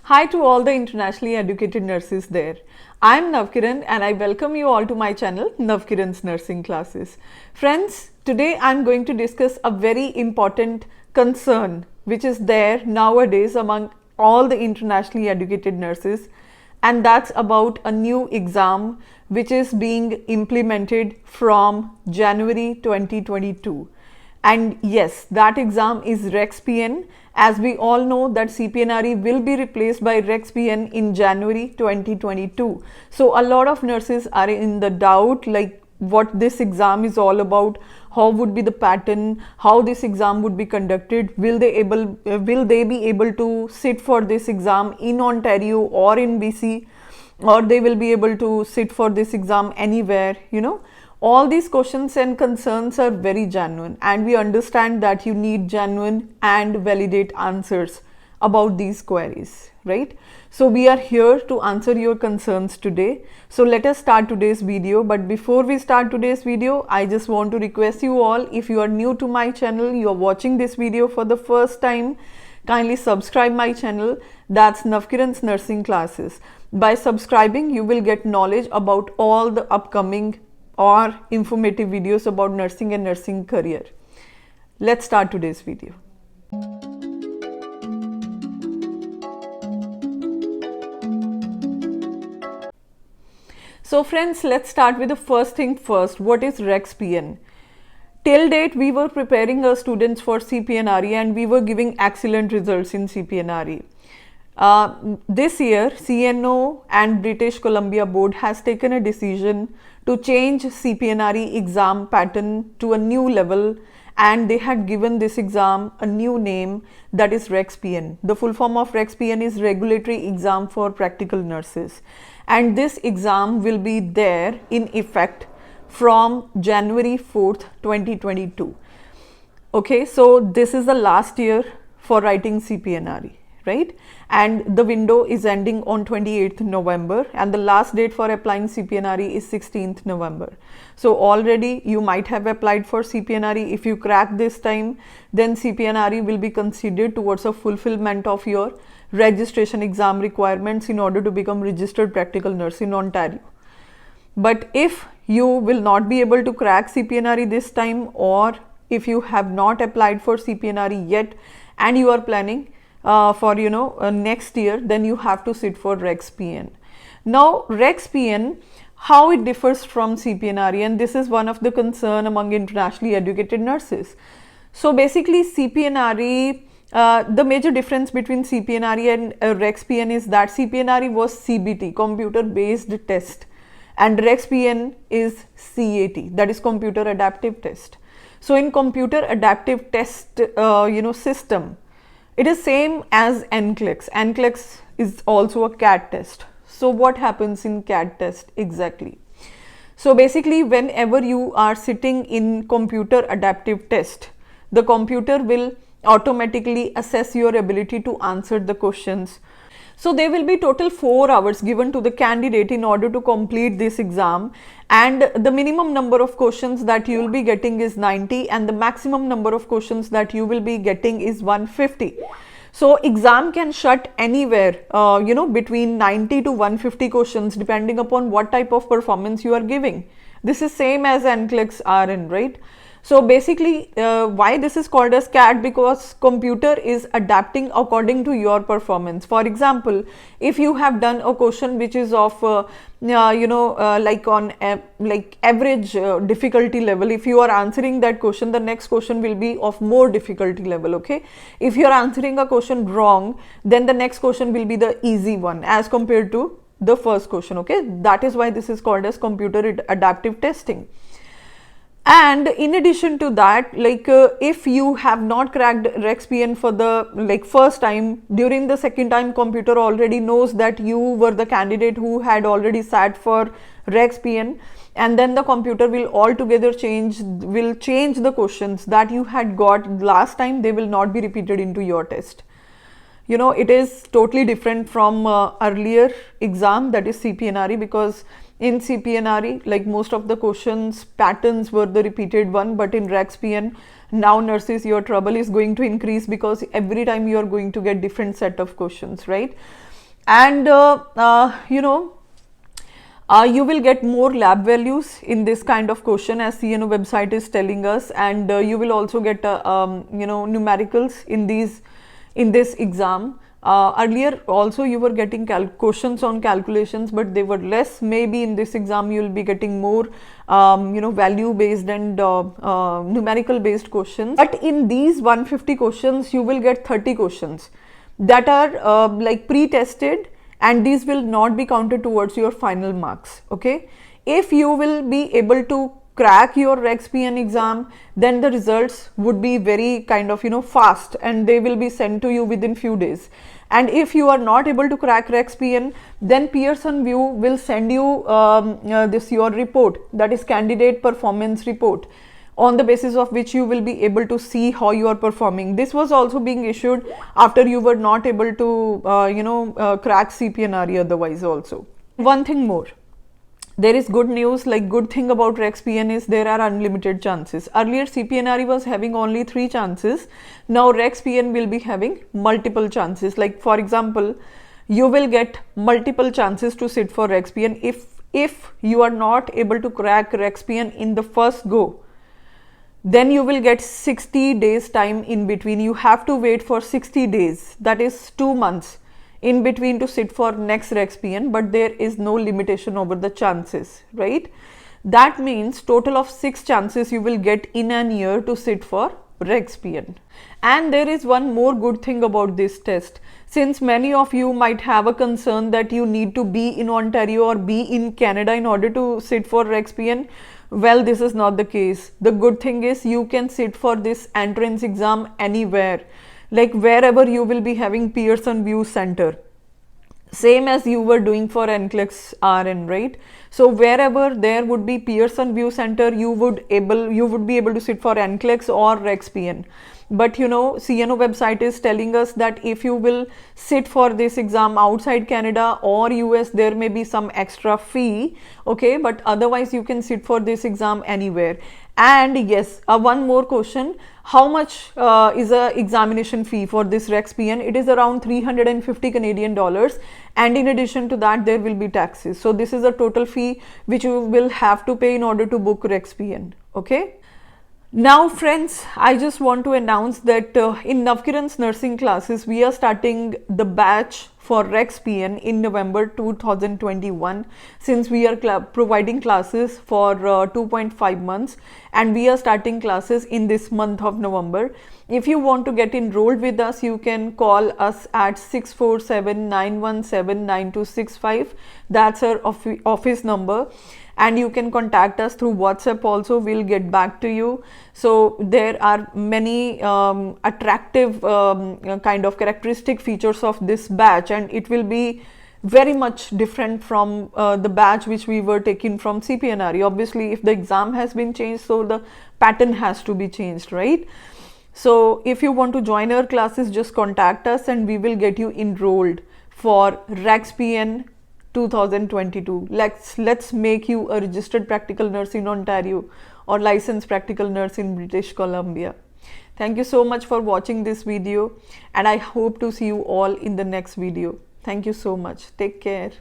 Hi to all the internationally educated nurses there. I'm Navkiran and I welcome you all to my channel Navkiran's Nursing Classes. Friends, today I'm going to discuss a very important concern which is there nowadays among all the internationally educated nurses, and that's about a new exam which is being implemented from January 2022. And yes, that exam is REXPN. As we all know that CPNRE will be replaced by REXPN in January 2022. So a lot of nurses are in the doubt like what this exam is all about, how would be the pattern, how this exam would be conducted, will they be able to sit for this exam in Ontario or in BC, or they will be able to sit for this exam anywhere. All these questions and concerns are very genuine, and we understand that you need genuine and validate answers about these queries, right? So we are here to answer your concerns today. So let us start today's video. But before we start today's video, I just want to request you all, if you are new to my channel, you are watching this video for the first time, kindly subscribe my channel. That's Navkiran's Nursing Classes. By subscribing, you will get knowledge about all the upcoming or informative videos about nursing and nursing career. Let's start today's video. So friends, let's start with the first thing first. What is REXPN? Till date, we were preparing our students for CPNRE and we were giving excellent results in CPNRE. This year, CNO and British Columbia Board has taken a decision to change CPNRE exam pattern to a new level, and they had given this exam a new name, that is REXPN. The full form of REXPN is Regulatory Exam for Practical Nurses, and this exam will be there in effect from January 4th, 2022. Okay, so this is the last year for writing CPNRE. Right? And the window is ending on 28th November, and the last date for applying CPNRE is 16th November. So already you might have applied for CPNRE. If you crack this time, then CPNRE will be considered towards a fulfillment of your registration exam requirements in order to become registered practical nurse in Ontario. But if you will not be able to crack CPNRE this time, or if you have not applied for CPNRE yet and you are planning for next year, then you have to sit for REXPN. Now REXPN, how it differs from CPNRE, and this is one of the concern among internationally educated nurses. So basically CPNRE, the major difference between CPNRE and REXPN is that CPNRE was CBT, computer based test, and REXPN is CAT, that is computer adaptive test. So in computer adaptive test system, it is same as NCLEX. NCLEX is also a CAT test. So what happens in CAT test exactly? So basically, whenever you are sitting in computer adaptive test, the computer will automatically assess your ability to answer the questions. So there will be total 4 hours given to the candidate in order to complete this exam, and the minimum number of questions that you will be getting is 90 and the maximum number of questions that you will be getting is 150. So exam can shut anywhere between 90 to 150 questions depending upon what type of performance you are giving. This is same as NCLEX RN, right? So basically, why this is called as CAT? Because computer is adapting according to your performance. For example, if you have done a question which is of like on like average difficulty level, if you are answering that question, the next question will be of more difficulty level. Okay, if you are answering a question wrong, then the next question will be the easy one as compared to the first question. Okay, that is why this is called as computer adaptive testing. And in addition to that, if you have not cracked REXPN for the first time, during the second time computer already knows that you were the candidate who had already sat for REXPN, and then the computer will altogether change the questions that you had got last time. They will not be repeated into your test. It is totally different from earlier exam, that is CPNRE, because in CPNRE, like most of the questions patterns were the repeated one, but in REXPN now nurses, your trouble is going to increase, because every time you are going to get different set of questions, right? And you will get more lab values in this kind of question, as CNO website is telling us, and you will also get numericals in this exam. Earlier also you were getting questions on calculations, but they were less. Maybe in this exam you will be getting more value based and numerical based questions. But in these 150 questions you will get 30 questions that are like pre-tested, and these will not be counted towards your final marks. Okay, if you will be able to crack your REX-PN exam, then the results would be very kind of fast, and they will be sent to you within few days. And if you are not able to crack REX-PN, then Pearson VUE will send you your report, that is candidate performance report, on the basis of which you will be able to see how you are performing. This was also being issued after you were not able to crack CPNRE otherwise also. One thing more, there is good news. Like, good thing about REX-PN is there are unlimited chances. Earlier CPNRE was having only 3 chances. Now REX-PN will be having multiple chances. Like, for example, you will get multiple chances to sit for REX-PN. If you are not able to crack REX-PN in the first go, then you will get 60 days time in between. You have to wait for 60 days, that is 2 months in between, to sit for next REX-PN, but there is no limitation over the chances, right? That means total of 6 chances you will get in an year to sit for REX-PN. And there is one more good thing about this test. Since many of you might have a concern that you need to be in Ontario or be in Canada in order to sit for REX-PN, well, this is not the case. The good thing is you can sit for this entrance exam anywhere, like wherever you will be having Pearson VUE center, same as you were doing for NCLEX RN, right? So wherever there would be Pearson VUE center, you would be able to sit for NCLEX or REX-PN. But CNO website is telling us that if you will sit for this exam outside Canada or US, there may be some extra fee, okay, but otherwise you can sit for this exam anywhere. And yes, one more question, how much is a examination fee for this REX-PN? It is around 350 Canadian dollars, and in addition to that there will be taxes. So this is a total fee which you will have to pay in order to book REX-PN. Okay. Now friends, I just want to announce that in Navkiran's nursing classes, we are starting the batch for REX-PN in November 2021, since we are providing classes for 2.5 months, and we are starting classes in this month of November. If you want to get enrolled with us, you can call us at 647-917-9265. That's our office number. And you can contact us through WhatsApp also, we'll get back to you. So there are many attractive kind of characteristic features of this batch, and it will be very much different from the batch which we were taking from CPNRE. Obviously, if the exam has been changed, so the pattern has to be changed, right? So if you want to join our classes, just contact us and we will get you enrolled for REX-PN 2022. Let's make you a registered practical nurse in Ontario or licensed practical nurse in British Columbia. Thank you so much for watching this video, and I hope to see you all in the next video. Thank you so much. Take care.